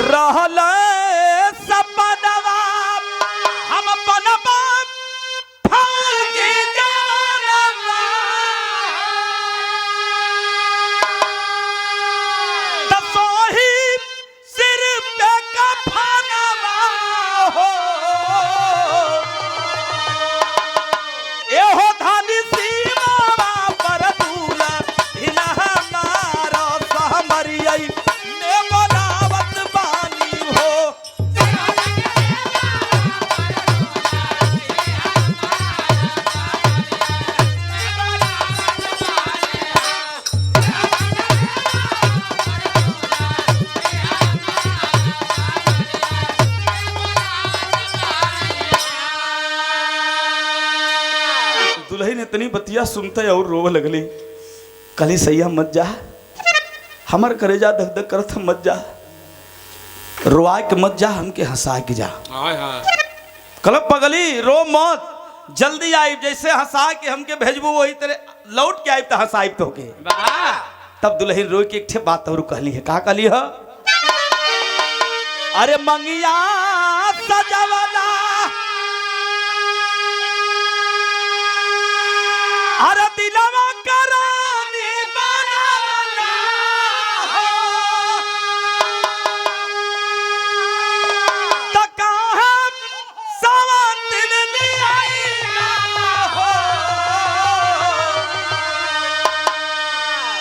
रहल सपनावा हम बनबा फौजी जवानवा, तसोही सिर पे कफनवा हो, एहो धानी सीमा पर दूला हिला हमारा सहमरियई ने बनावत बानी हो। दुल्हन इतनी बतिया सुनते और रोवे लगली। कली सैया मत जा, हमर करेजा धक धक करत मत जा, रोआ के मत जा, हमके हंसा के जा। हाय हाय कलब पगली रो मत, जल्दी आई, जैसे हंसा के हमके भेजबू वही तरह लौट के आई तो हंसाई तो के। तब दुल्हन रोई के एक ठे बात और कहली है, का कहली है? अरे मंगिया सजवला, अरे दिलवा करानी बनावला हो, त काहे सवंतिन लियाइला हो,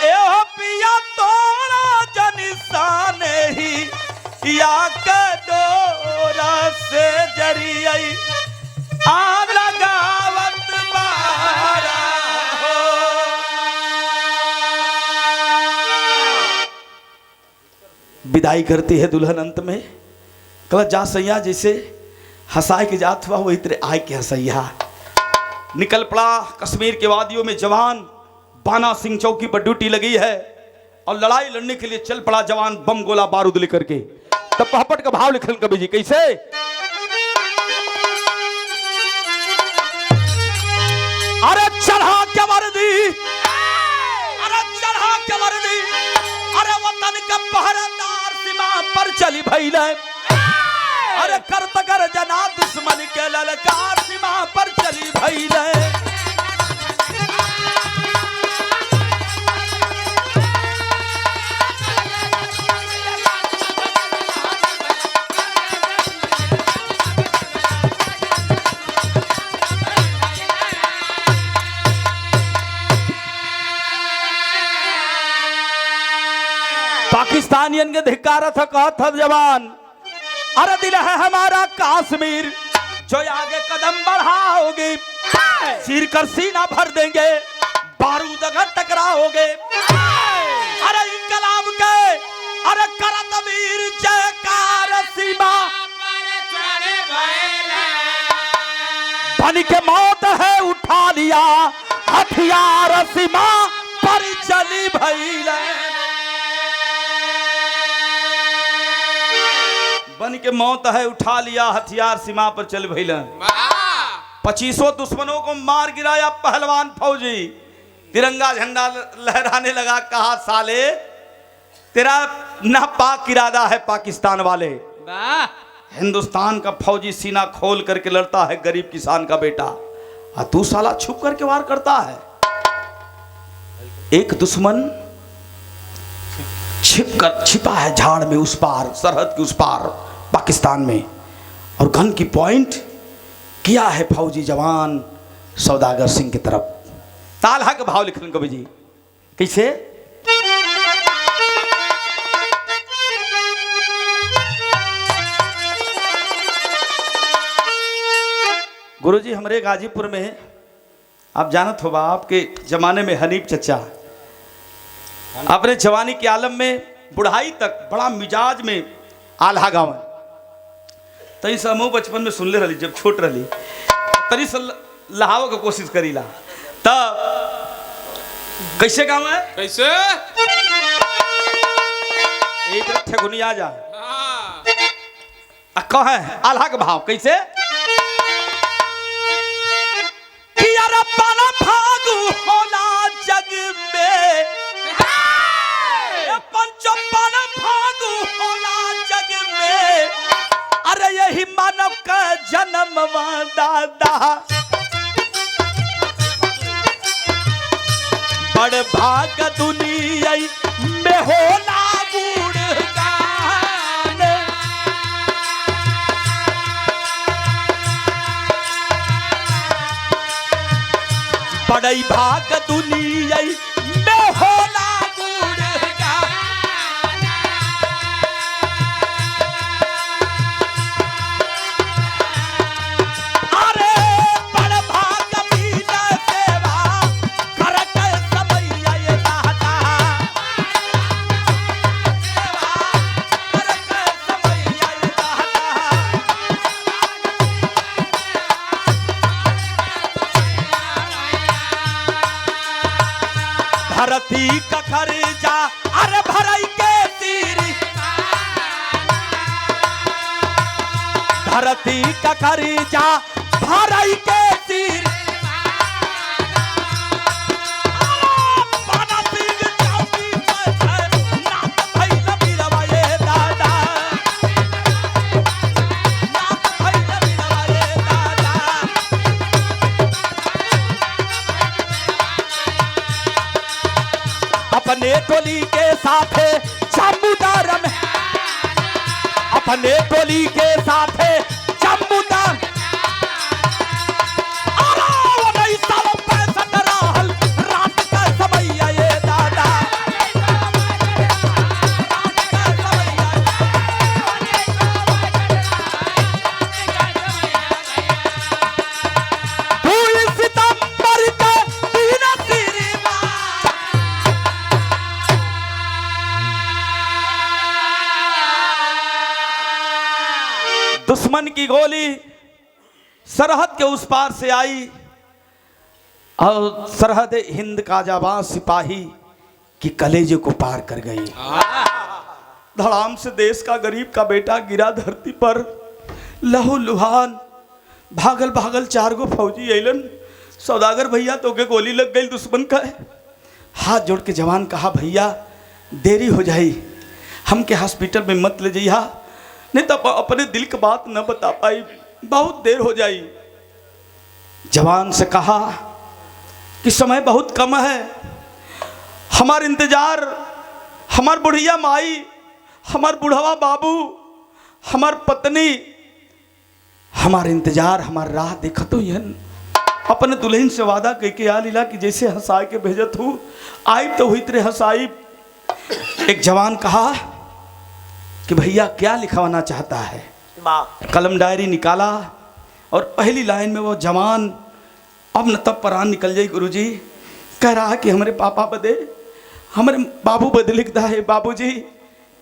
एहो पिया तोरा जनिसाने ही या के डोरा से जरियई आ लगावत बारा हो। विदाई करती है दुल्हन अंत में, कल जा सैया जैसे हंसाए के जात हुआ वही तरह आए के हंसैया। निकल पड़ा कश्मीर के वादियों में जवान, बाना सिंह चौकी पर ड्यूटी लगी है और लड़ाई लड़ने के लिए चल पड़ा जवान बम गोला बारूद लेकर के। तब पहपट का भाव लिखल कवि जी कैसे? अरे चढ़ा के वर्दी, अरे चढ़ा के वर्दी, अरे वतन का पहरेदार सीमा पर चली भइले, अरे करत कर जना दुश्मन के ललकार सीमा पर चली भइले। पाकिस्तानियन के धिक्कार था, कहा था जवान, अरे दिल है हमारा कश्मीर, जो आगे कदम बढ़ाओगे सिर कर सीना भर देंगे, बारूद अगर टकराओगे। अरे इंकलाब के अरे करत वीर जयकार सीमा बन के मौत है उठा लिया हथियार सीमा पर चली भइले। बन के मौत है उठा लिया हथियार सीमा पर चल भइलन। 2500 दुश्मनों को मार गिराया पहलवान फौजी, तिरंगा झंडा लहराने लगा, कहा साले तेरा नापाक इरादा है पाकिस्तान वाले। हिंदुस्तान का फौजी सीना खोल करके लड़ता है गरीब किसान का बेटा, और तू साला छुप करके वार करता है। एक दुश्मन छिपा है झाड़ में उस पार, सरहद के उस पार पाकिस्तान में, और गन की पॉइंट किया है फौजी जवान सौदागर सिंह की तरफ। तालहा के भाव लिखन कवि जी कैसे? गुरुजी हमारे गाजीपुर में आप जानत होगा, आपके जमाने में हनीफ चचा अपने जवानी के आलम में बुढ़ाई तक बड़ा मिजाज में आल्हा गावन, तई समूह बचपन में सुन ले रही, जब छोट रही तरी से लहाव का कोशिश करीला। तब कैसे गाँव है? कैसे? एक ठेगुनी आ जा कह है आल्हा का भाव कैसे? फागु होला जग में, पंचपन फागु होला जग में, अरे यही मानव का जन्म दादा, बड़ भाग दुनिया में होला गुणगान, बड़ई भाग दुनिया में होला गुणगान। अरे बड़ भाग मीना सेवा करक समैया ये दाता, सेवा करक समैया ये दाता, धरती का खर्चा अरे भराई के तीर, धरती का खर्चा भराई के तीर, अपने टोली के साथ जम्मूदार में, अपने टोली के साथ जम्मूदार, रात का समय ये दादा, सितंबर के दिन दुश्मन की गोली सरहद के उस पार से आई और सरहद हिंद का जाबाज सिपाही की कलेजे को पार कर गई। धड़ाम से देश का गरीब का बेटा गिरा धरती पर, लहू लुहान, भागल भागल 4 गो फौजी अलन। सौदागर भैया तो के गोली लग गई दुश्मन का। हाथ जोड़ के जवान कहा भैया देरी हो जाई, हमके हॉस्पिटल में मत ले जइहा, नहीं तो अपने दिल की बात न बता पाई, बहुत देर हो जाई। जवान से कहा कि समय बहुत कम है, हमार इंतजार, हमार बुढ़िया माई, हमार बुढ़वा बाबू, हमार पत्नी, हमार इंतजार, हमार राह देखत हो। अपने दुल्हन से वादा कह के आ लीला कि जैसे हंसा के भेजत हूँ आई तो हुई तेरे हंसाई। एक जवान कहा कि भैया क्या लिखवाना चाहता है। कलम डायरी निकाला और पहली लाइन में वो जवान अब न तब परान निकल जाई गुरुजी, कह रहा कि हमारे पापा बदे, हमारे बाबू बदे लिखता है। बाबूजी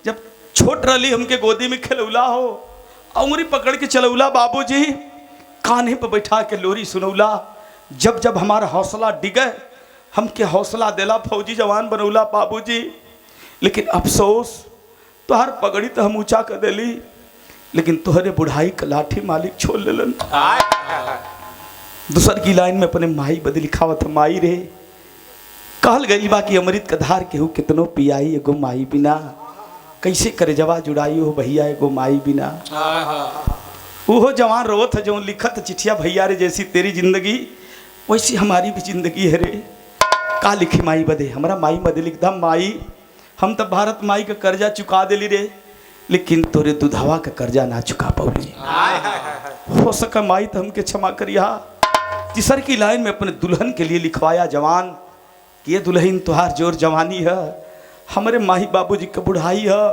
जब छोट रही हमके गोदी में खिलौला हो, उंगली पकड़ के चलौला, बाबूजी कान्हे पर बैठा के लोरी सुनौला, जब जब हमारा हौसला डिगे हमके हौसला देला, फौजी जवान बनौला बाबूजी। लेकिन अफसोस तुहार पगड़ी तो हम ऊंचा कर देली, लेकिन तुहरे बुढ़ाई का लाठी मालिक छोड़ लेलन। दूसर की लाइन में अपने माई बदे लिखावत, माई रे कहल गई बा कि अमृत का धार केहू कितनो पियाई, एगो माई बिना कैसे करे जवा जुड़ाई हो भैया, एगो माई बिना। वो जवान रोवत है जो लिखत चिट्ठिया, भैया रे जैसी तेरी जिंदगी वैसी हमारी भी जिंदगी है रे। का लिखी माई बदे, हमारा माई बदे लिखदा, माई हम तो भारत माई का कर्जा चुका दिली रे, लेकिन तोरे दुधावा का कर्जा ना चुका पौली। हो सका माई तो हमके क्षमा करिया। तीसर की लाइन में अपने दुल्हन के लिए लिखवाया जवान कि ये दुल्हन तुहार जोर जवानी है, हमारे माही बाबूजी का बुढ़ाई है,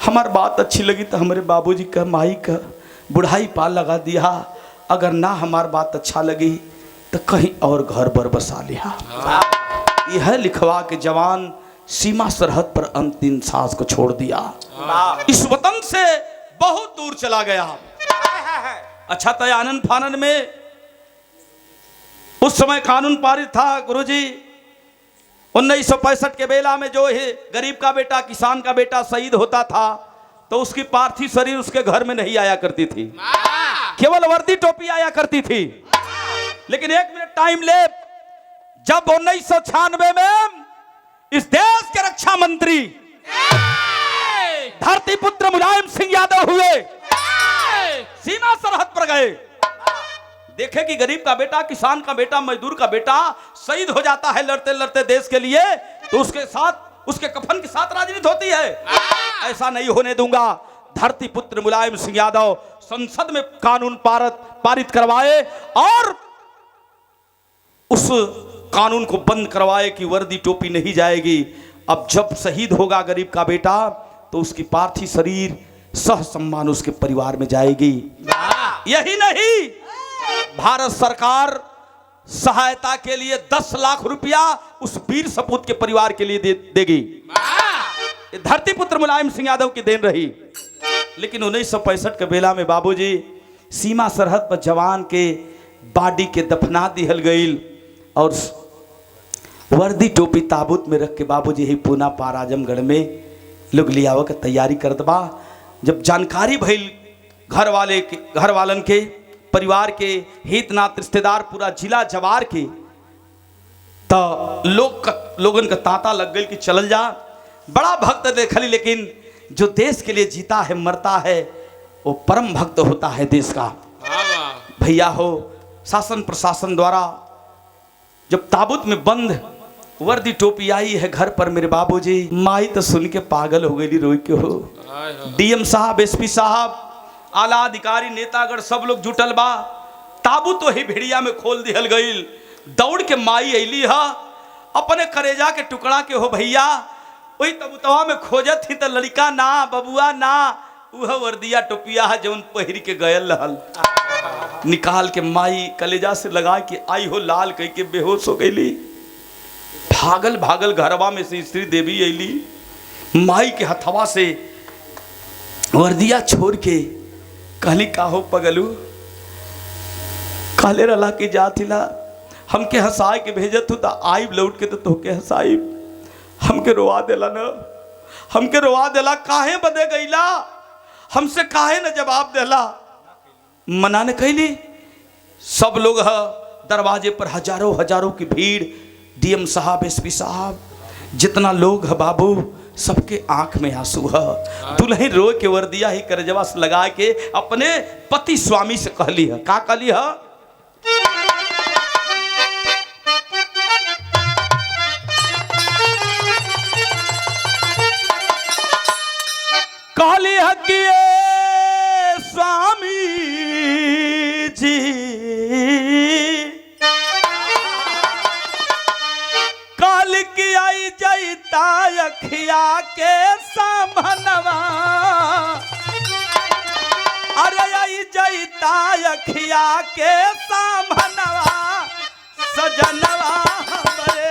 हमार बात अच्छी लगी तो हमारे बाबूजी का माई का बुढ़ाई पाल लगा दिया, अगर ना हमार बात अच्छा लगी तो कहीं और घर पर बसा लिया। यह लिखवा के जवान सीमा सरहद पर अंतिम सांस को छोड़ दिया, इस वतन से बहुत दूर चला गया। अच्छा तो आनंद फानन में उस समय कानून पारित था गुरुजी, 1965 के बेला में जो है गरीब का बेटा, किसान का बेटा शहीद होता था तो उसकी पार्थिव शरीर उसके घर में नहीं आया करती थी, केवल वर्दी टोपी आया करती थी। लेकिन एक मिनट टाइम ले, जब 1996 में इस देश के रक्षा मंत्री धरती पुत्र मुलायम सिंह यादव हुए, सीमा सरहद पर गए, देखे कि गरीब का बेटा, किसान का बेटा, मजदूर का बेटा शहीद हो जाता है लड़ते लड़ते देश के लिए, तो उसके साथ, उसके कफन के साथ राजनीति होती है। ऐसा नहीं होने दूंगा। धरती पुत्र मुलायम सिंह यादव संसद में कानून पारित करवाए और उस कानून को बंद करवाए कि वर्दी टोपी नहीं जाएगी। अब जब शहीद होगा गरीब का बेटा तो उसकी पार्थिव शरीर सह सम्मान उसके परिवार में जाएगी। यही नहीं, भारत सरकार सहायता के लिए 10 लाख रुपया उस वीर सपूत के परिवार के लिए देगी। धरती पुत्र मुलायम सिंह यादव की देन रही। लेकिन 1965 के बेला में बाबूजी सीमा सरहद पर जवान के बाडी के दफना दिहल गई और वर्दी टोपी ताबूत में रख के बाबूजी ही पूना पार आजमगढ़ में लोग लियाव के तैयारी करत बा। जब जानकारी भइल घर वालन के, परिवार के, हित नात रिश्तेदार, पूरा जिला जवार के, तो लोगन का तांता लग गई कि चल जा। बड़ा भक्त देखली, लेकिन जो देश के लिए जीता है मरता है वो परम भक्त होता है देश का। भैया हो, शासन प्रशासन द्वारा जब ताबूत में बंद वर्दी टोपी आई है घर पर मेरे बाबूजी, माई तो सुन के पागल हो गई, रोई के हो। डीएम साहब, एसपी साहब, आला अधिकारी, नेतागढ़ सब लोग जुटल बा। ताबूत तो ही भेड़िया में खोल दिहल गईल। दौड़ के माई अली हा अपने करेजा के टुकड़ा के हो भैया, वही तबुतवा में खोजत थी तो लड़का ना, बबुआ ना, वह वर्दिया टोपिया है जौन पहिर के गयल रहल। निकाल के माई कलेजा से लगा के आई हो लाल कह के बेहोश हो गईली। भागल भागल घरवा में से श्री देवी अली, माई के हथवा से वर्दिया छोड़ के कहली का हो पगलू, काले रला की जातिला हमके हंसाए के भेजत हो, आई लौट के तो तोके हंसाई, हमके रोवा देला न, हमके रोवा देला, काहे बदे गईला, हमसे काहे न जवाब देला। मना ने कहली। सब लोग है दरवाजे पर, हजारों हजारों की भीड़, डीएम साहब, एसपी साहब, जितना लोग है बाबू, सबके आंख में आंसू है। दुल्हन रो के वर्दिया ही करजवा से लगा के अपने पति स्वामी से कहली है, का कहली है, कहली है कि स्वामी जी काल की आई जईता अखिया के सामनवा, अरे आई जईता अखिया के सामनवा, सजनवा हमरे,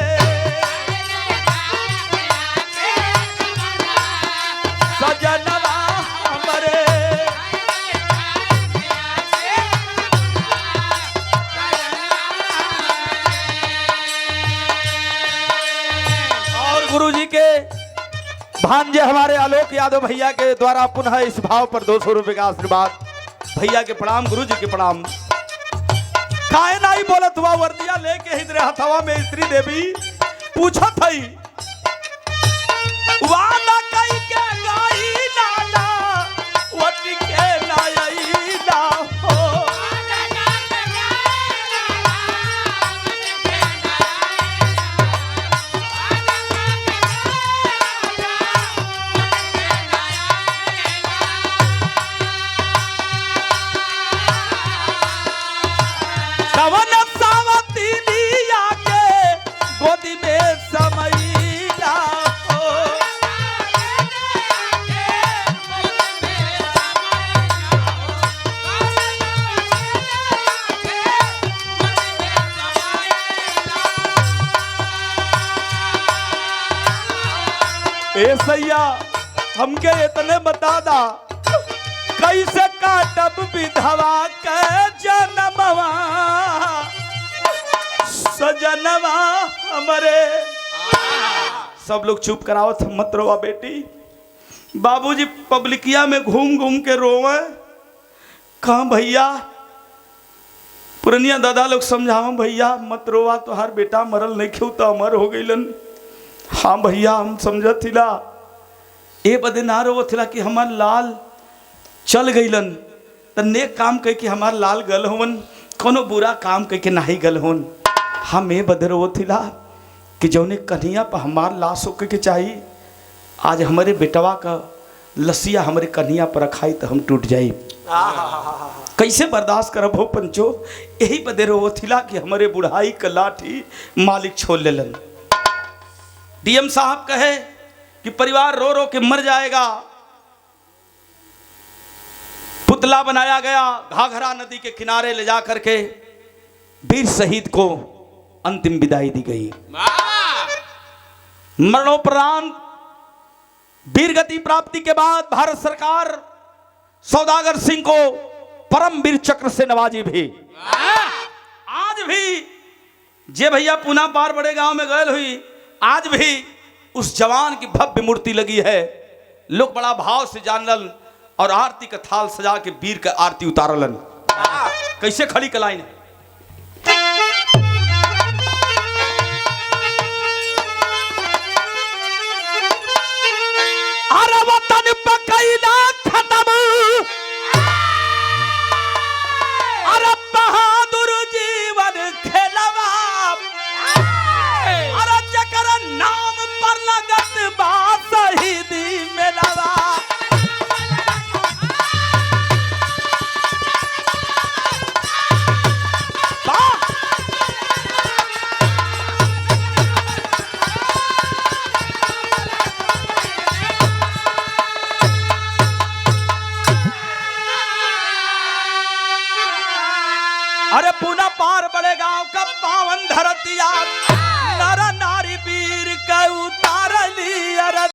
सजनवा हमरे। और गुरुजी के भांजे हमारे आलोक यादव भैया के द्वारा पुनः इस भाव पर 200 रुपए का आशीर्वाद। भैया के प्रणाम, गुरुजी के प्रणाम। काहे नहीं बोलत हुआ वर्दिया लेके हिदरे हथवा में स्त्री देवी पूछत हई, वाला कई के गाई लाला वटी के नाई ला हो, कवन सावती लिया के गोदी में समईला हो, ए सैया हमके इतने बता दा, कैसे काटब विधवा के जनमवा, सजनवा हमरे। सब लोग चुप कराओ, मत रोवा बेटी। बाबूजी पब्लिकिया में घूम घूम के रोवे, कहाँ भैया, पुरनिया दादा लोग समझावा, भैया मत रोवा, तो हर बेटा मरल नहीं क्यों तो अमर हो गईलन। हाँ भैया हम समझत थिला, ए बदे ना रोवत थिला कि हमार लाल चल गईलन, तो नेक काम कह के हमार लाल गल होवन, कोनो बुरा काम कह के नहीं गल होन। हम ए बदे रोवत थिला कि जौने कन्हैया पर हमार लाश होके के चाहिए, आज हमारे बेटवा का लसिया हमारे कन्हैया पर रखाई तो हम टूट जाई। कैसे बर्दाश्त करब हो पंचो। यही बदे रोवत थिला कि हमारे बुढ़ाई का लाठी मालिक छोड़ लेलन। डीएम साहब कहे कि परिवार रो रो के मर जाएगा। पुतला बनाया गया, घाघरा नदी के किनारे ले जा करके वीर शहीद को अंतिम विदाई दी गई। मरणोपरांत वीर गति प्राप्ति के बाद भारत सरकार सौदागर सिंह को परम वीर चक्र से नवाजी भी। आज भी जे भैया पूना पार बड़े गांव में गए हुई, आज भी उस जवान की भव्य मूर्ति लगी है। लोग बड़ा भाव से जानल और आरती का थाल सजा के वीर का आरती उतारलन। कैसे खड़ी कलाइन है।